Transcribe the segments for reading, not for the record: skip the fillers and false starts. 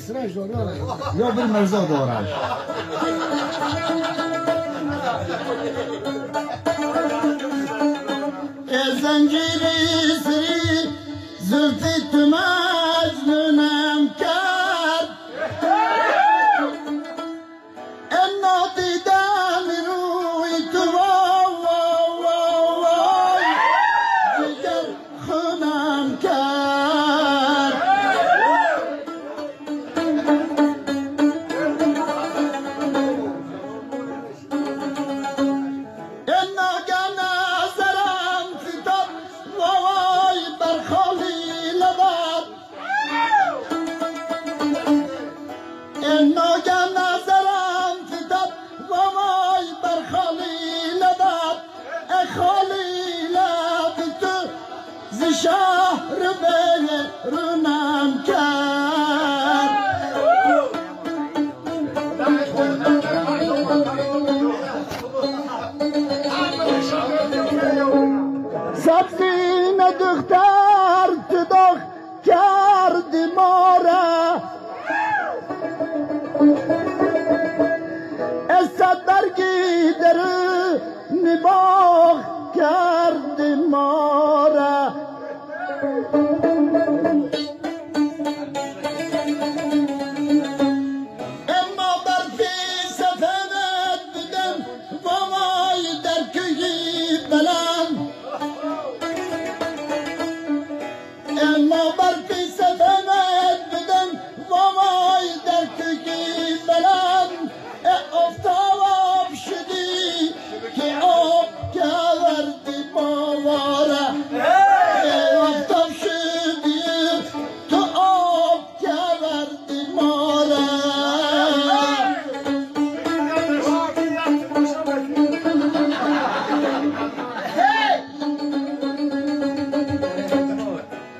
استراش داره یا بر مرزا داره زنجیری سری زلفی تو مجنونم کرد انا دیدم روی تو وای دیگر خونم کرد انا گم نظرم فتاد وای بر خالی لبت انا گم نظرم فتاد وای بر خالی لبت خالی لب تو ز شهر بیرونم کرد سبزین دختر تو داغ کردی ما را استاد برگی در نباغ کردی ما را اما برفی سفرت بودم وای در کوی بلند اما برفی سفرت بودم وای در کوی بلند آفتاب شدی که آب کردی باواره آفتاب شدی تو آب کردی ماره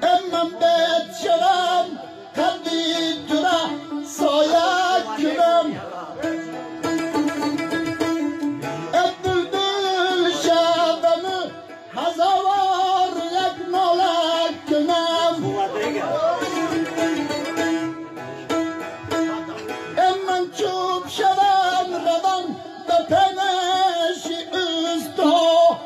امم بهت شدم قلبی تو را سایه کنم بلبل شبم هزار یک ناله کنم من چوب شدم روم به پنش اوستا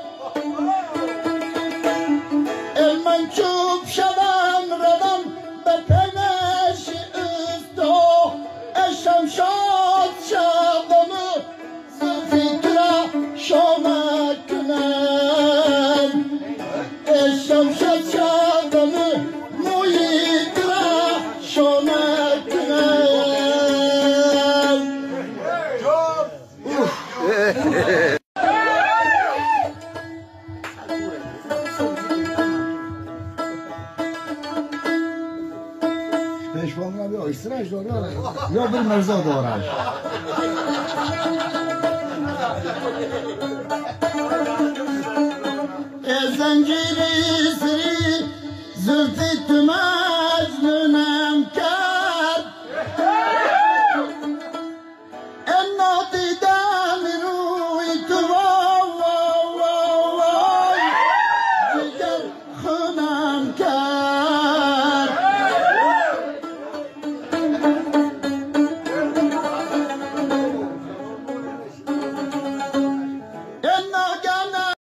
من چوب شدم روم به پنش اوستا شمشاد شبم زلفی تو را شامه کنم شمشاد شبم موی تو را شامه کنم پیشوان رو استراش داره یا بر مرزا داره زنجیر